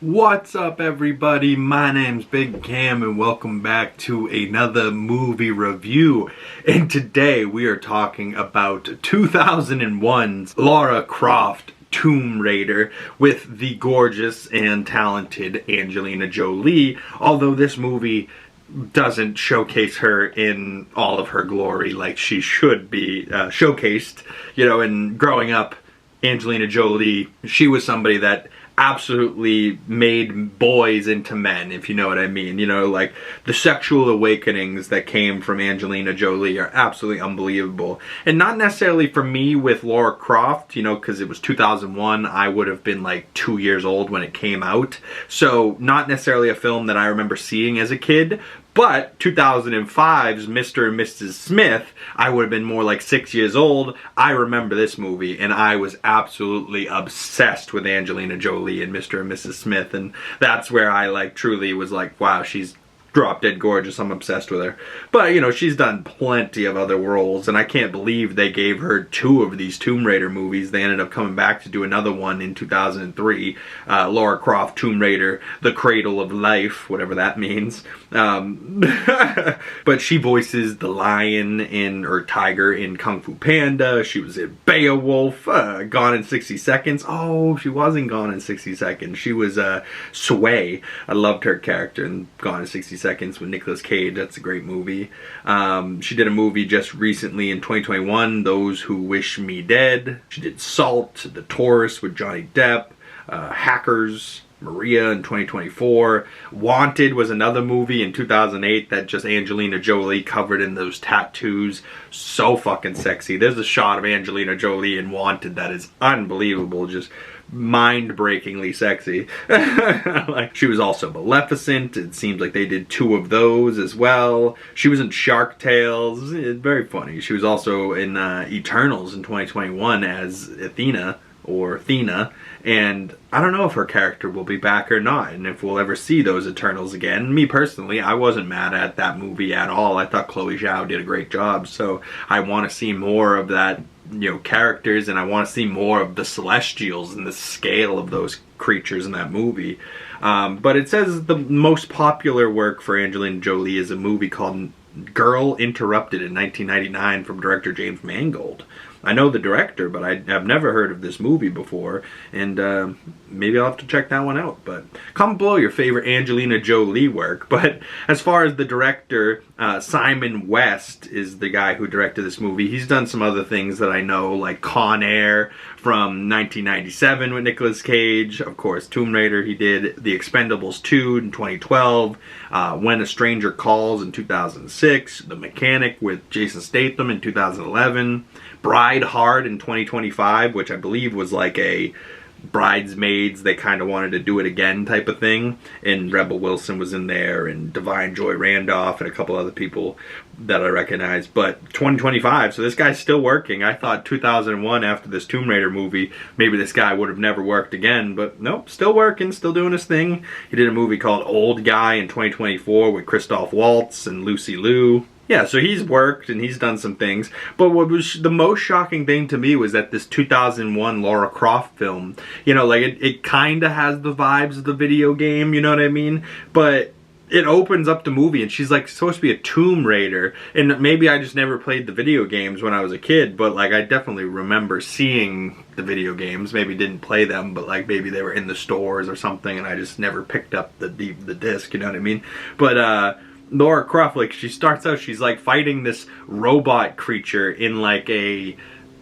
What's up, everybody? My name's Big Cam and welcome back to another movie review. And today we are talking about 2001's Lara Croft, Tomb Raider, with the gorgeous and talented Angelina Jolie. Although this movie doesn't showcase her in all of her glory like she should be showcased. You know, and growing up, Angelina Jolie, she was somebody that absolutely made boys into men, if you know what I mean. You know, like, the sexual awakenings that came from Angelina Jolie are absolutely unbelievable. And not necessarily for me with Lara Croft, you know, because it was 2001, I would have been like 2 years old when it came out. So, not necessarily a film that I remember seeing as a kid. But 2005's Mr. and Mrs. Smith, I would have been more like 6 years old. I remember this movie, and I was absolutely obsessed with Angelina Jolie and Mr. and Mrs. Smith, and that's where I like truly was like, wow, she's drop dead gorgeous. I'm obsessed with her. But, you know, she's done plenty of other roles, and I can't believe they gave her 2 of these Tomb Raider movies. They ended up coming back to do another one in 2003, Lara Croft, Tomb Raider, The Cradle of Life, whatever that means. But she voices the lion or tiger in Kung Fu Panda. She was in Beowulf, Gone in 60 Seconds. Oh, she wasn't Gone in 60 Seconds. She was Sway. I loved her character in Gone in 60 Seconds with Nicolas Cage. That's a great movie. She did a movie just recently in 2021, Those Who Wish Me Dead. She did Salt, The Tourist with Johnny Depp, Hackers, Maria in 2024. Wanted was another movie in 2008 that just Angelina Jolie covered in those tattoos. So fucking sexy. There's a shot of Angelina Jolie in Wanted that is unbelievable. Just mind-breakingly sexy. Like, she was also Maleficent. It seems like they did 2 of those as well. She was in Shark Tales. Very funny. She was also in Eternals in 2021 as Athena, and I don't know if her character will be back or not, and if we'll ever see those Eternals again. Me personally, I wasn't mad at that movie at all. I thought Chloe Zhao did a great job, so I want to see more of that, you know, characters, and I want to see more of the Celestials and the scale of those creatures in that movie. But it says the most popular work for Angelina Jolie is a movie called Girl Interrupted in 1999 from director James Mangold. I know the director, but I've never heard of this movie before, and maybe I'll have to check that one out. But comment below your favorite Angelina Jolie work. But as far as the director, Simon West is the guy who directed this movie. He's done some other things that I know, like Con Air from 1997 with Nicolas Cage. Of course, Tomb Raider he did. The Expendables 2 in 2012. When a Stranger Calls in 2006. The Mechanic with Jason Statham in 2011. Bride Hard in 2025, which I believe was like a Bridesmaids, they kind of wanted to do it again type of thing, and Rebel Wilson was in there, and Divine Joy Randolph, and a couple other people that I recognize. But 2025, so this guy's still working. I thought 2001, after this Tomb Raider movie, maybe this guy would have never worked again, but nope, still working, still doing his thing. He did a movie called Old Guy in 2024 with Christoph Waltz and Lucy Liu. Yeah, so he's worked and he's done some things. But what was the most shocking thing to me was that this 2001 Lara Croft film, you know, like it kind of has the vibes of the video game, you know what I mean? But it opens up the movie and she's like supposed to be a Tomb Raider. And maybe I just never played the video games when I was a kid, but like I definitely remember seeing the video games. Maybe didn't play them, but like maybe they were in the stores or something and I just never picked up the disc, you know what I mean? But Lara Croft, like, she starts out, she's like fighting this robot creature in like a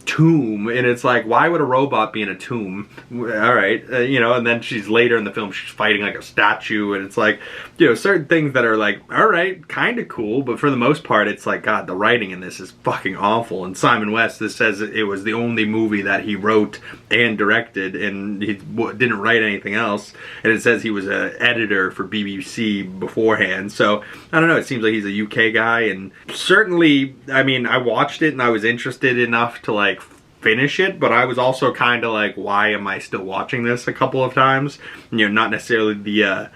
tomb, and it's like, why would a robot be in a tomb? Alright, you know, and then she's later in the film, she's fighting like a statue, and it's like, you know, certain things that are like, alright, kind of cool, but for the most part, it's like, God, the writing in this is fucking awful. And Simon West, this says it was the only movie that he wrote and directed, and he didn't write anything else, and it says he was an editor for BBC beforehand, so, I don't know, it seems like he's a UK guy, and certainly, I mean, I watched it, and I was interested enough to, like, finish it, but I was also kind of like, why am I still watching this a couple of times? You know, not necessarily the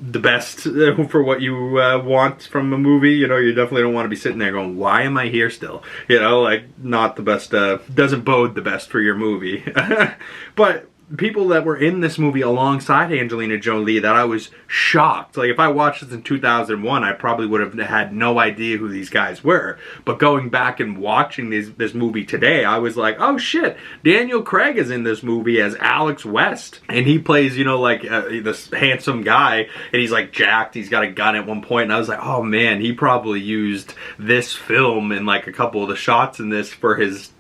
best for what you want from a movie. You know, you definitely don't want to be sitting there going, why am I here still? You know, like, not the best, doesn't bode the best for your movie. But people that were in this movie alongside Angelina Jolie that I was shocked. Like, if I watched this in 2001, I probably would have had no idea who these guys were. But going back and watching this movie today, I was like, oh shit, Daniel Craig is in this movie as Alex West. And he plays, you know, like this handsome guy, and he's like jacked, he's got a gun at one point, and I was like, oh man, he probably used this film and like a couple of the shots in this for his,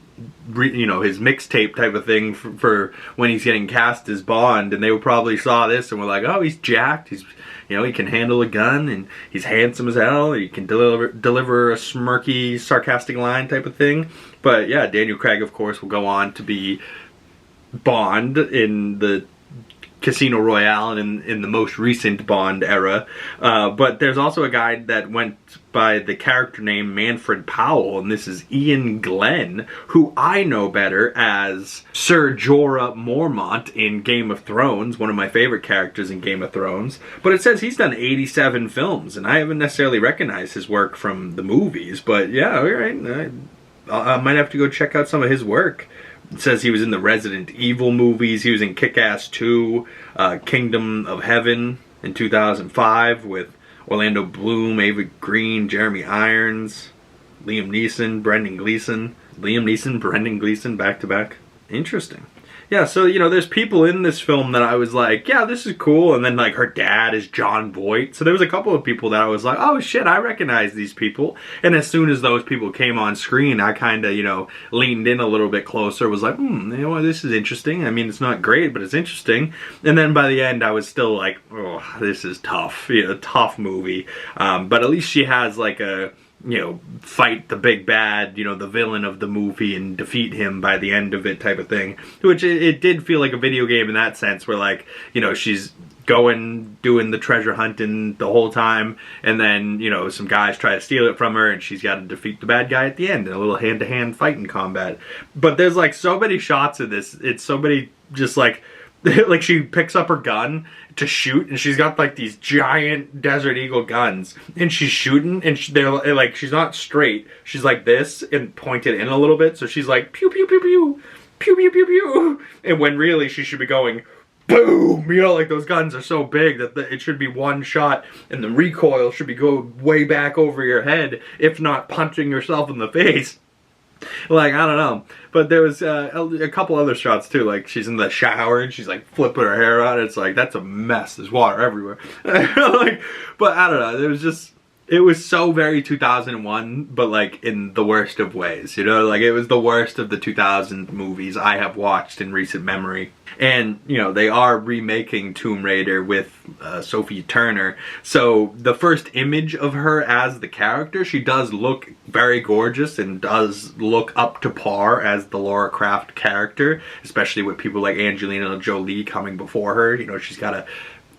you know, his mixtape type of thing for when he's getting cast as Bond. And they probably saw this and were like, oh, he's jacked, he's, you know, he can handle a gun, and he's handsome as hell, he can deliver a smirky, sarcastic line type of thing. But yeah, Daniel Craig, of course, will go on to be Bond in the Casino Royale and in the most recent Bond era. But there's also a guy that went by the character name Manfred Powell, and this is Ian Glenn, who I know better as Ser Jorah Mormont in Game of Thrones, one of my favorite characters in Game of Thrones. But it says he's done 87 films, and I haven't necessarily recognized his work from the movies. But yeah, alright, I might have to go check out some of his work. It says he was in the Resident Evil movies. He was in Kick-Ass 2, Kingdom of Heaven in 2005 with Orlando Bloom, Ava Green, Jeremy Irons, Liam Neeson, Brendan Gleeson. Liam Neeson, Brendan Gleeson, back to back. Interesting. Yeah, so, you know, there's people in this film that I was like, yeah, this is cool. And then, like, her dad is John Voight. So there was a couple of people that I was like, oh, shit, I recognize these people. And as soon as those people came on screen, I kind of, you know, leaned in a little bit closer. Was like, you know, this is interesting. I mean, it's not great, but it's interesting. And then by the end, I was still like, oh, this is tough. You know, tough movie. But at least she has, like, a, you know, fight the big bad, you know, the villain of the movie and defeat him by the end of it type of thing. Which it did feel like a video game in that sense, where, like, you know, she's doing the treasure hunting the whole time, and then, you know, some guys try to steal it from her, and she's got to defeat the bad guy at the end in a little hand-to-hand fighting combat. But there's, like, so many shots of this. It's so many just, like like she picks up her gun to shoot, and she's got like these giant Desert Eagle guns, and she's shooting, and they're like, she's not straight, she's like this and pointed in a little bit, so she's like pew pew pew pew pew pew pew pew, and when really she should be going boom. You know, like, those guns are so big that it should be one shot, and the recoil should be going way back over your head, if not punching yourself in the face. Like, I don't know. But there was a couple other shots too. Like, she's in the shower and she's like flipping her hair out. It's like, that's a mess. There's water everywhere. Like, but I don't know. It was just, it was so very 2001, but like in the worst of ways. You know, like, it was the worst of the 2000 movies I have watched in recent memory. And, you know, they are remaking Tomb Raider with Sophie Turner. So the first image of her as the character, she does look very gorgeous and does look up to par as the Lara Croft character, especially with people like Angelina Jolie coming before her. You know, she's got to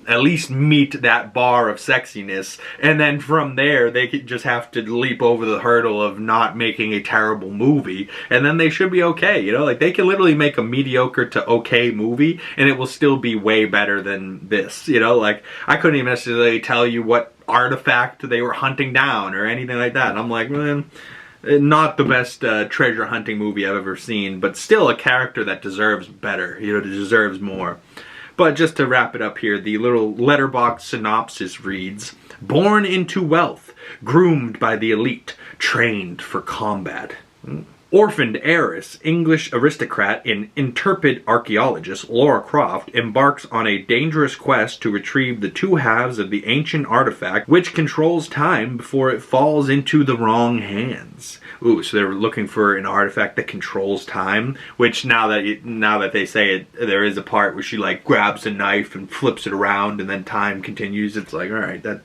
at least meet that bar of sexiness, and then from there they could just have to leap over the hurdle of not making a terrible movie, and then they should be okay. You know, like, they can literally make a mediocre to okay movie and it will still be way better than this. You know, like, I couldn't even necessarily tell you what artifact they were hunting down or anything like that, and I'm like, man, not the best treasure hunting movie I've ever seen, but still a character that deserves better, you know, deserves more. But just to wrap it up here, the little letterbox synopsis reads, born into wealth, groomed by the elite, trained for combat. Orphaned heiress, English aristocrat, and intrepid archaeologist Lara Croft embarks on a dangerous quest to retrieve the two halves of the ancient artifact which controls time before it falls into the wrong hands. Ooh, so they're looking for an artifact that controls time, which now that they say it, there is a part where she like grabs a knife and flips it around and then time continues. It's like, all right, that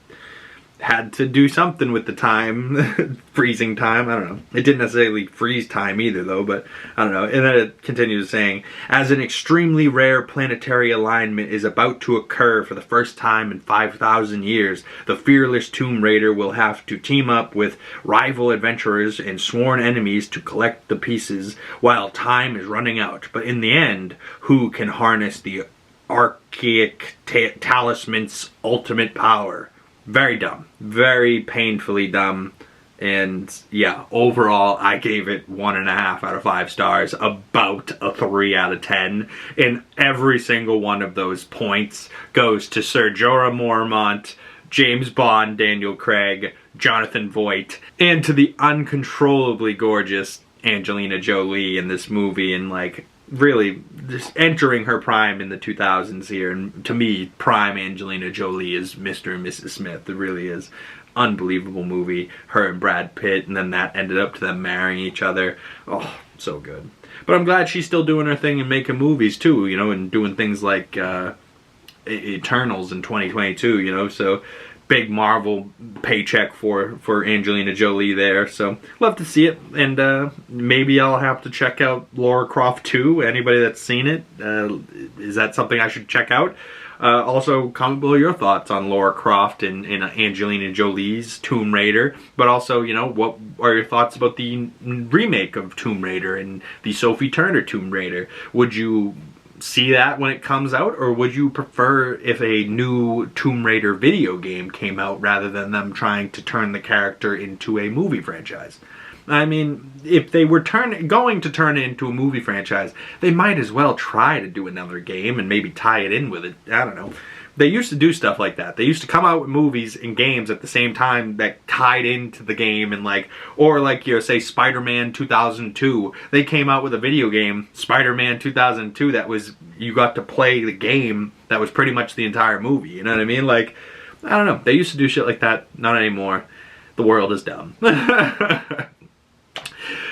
had to do something with the time, freezing time, I don't know. It didn't necessarily freeze time either though, but I don't know. And then it continues saying, as an extremely rare planetary alignment is about to occur for the first time in 5,000 years, the fearless Tomb Raider will have to team up with rival adventurers and sworn enemies to collect the pieces while time is running out. But in the end, who can harness the archaic talisman's ultimate power? Very dumb. Very painfully dumb. And yeah, overall, I gave it 1.5 out of 5 stars, about a 3 out of 10. And every single one of those points goes to Sir Jorah Mormont, James Bond, Daniel Craig, Jonathan Voight, and to the uncontrollably gorgeous Angelina Jolie in this movie, and like really just entering her prime in the 2000s here. And to me, prime Angelina Jolie is Mr. and Mrs. Smith. It really is. Unbelievable movie, her and Brad Pitt, and then that ended up to them marrying each other. Oh, so good. But I'm glad she's still doing her thing and making movies too, you know, and doing things like Eternals in 2022, you know, so big Marvel paycheck for Angelina Jolie there. So love to see it, and maybe I'll have to check out Lara Croft 2. Anybody that's seen it, is that something I should check out? Also, comment below your thoughts on Lara Croft and Angelina Jolie's Tomb Raider. But also, you know, what are your thoughts about the remake of Tomb Raider and the Sophie Turner Tomb Raider? Would you see that when it comes out, or would you prefer if a new Tomb Raider video game came out rather than them trying to turn the character into a movie franchise? I mean, if they were going to turn it into a movie franchise, they might as well try to do another game and maybe tie it in with it. I don't know. They used to do stuff like that. They used to come out with movies and games at the same time that tied into the game, and like, or like, you know, say Spider-Man 2002. They came out with a video game, Spider-Man 2002, that was, you got to play the game that was pretty much the entire movie. You know what I mean? Like, I don't know. They used to do shit like that. Not anymore. The world is dumb.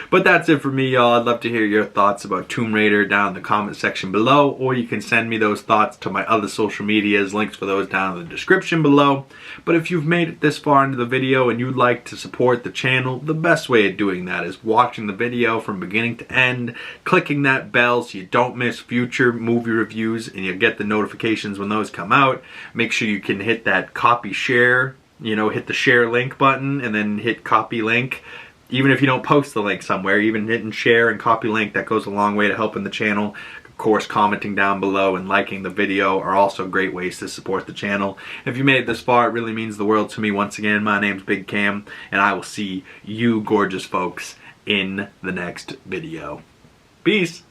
But that's it for me, y'all. I'd love to hear your thoughts about Tomb Raider down in the comment section below, or you can send me those thoughts to my other social medias. Links for those down in the description below. But if you've made it this far into the video and you'd like to support the channel, the best way of doing that is watching the video from beginning to end, clicking that bell so you don't miss future movie reviews and you get the notifications when those come out. Make sure you can hit that copy share, you know, hit the share link button and then hit copy link. Even if you don't post the link somewhere, even hitting share and copy link, that goes a long way to helping the channel. Of course, commenting down below and liking the video are also great ways to support the channel. If you made it this far, it really means the world to me. Once again, my name's Big Cam, and I will see you gorgeous folks in the next video. Peace!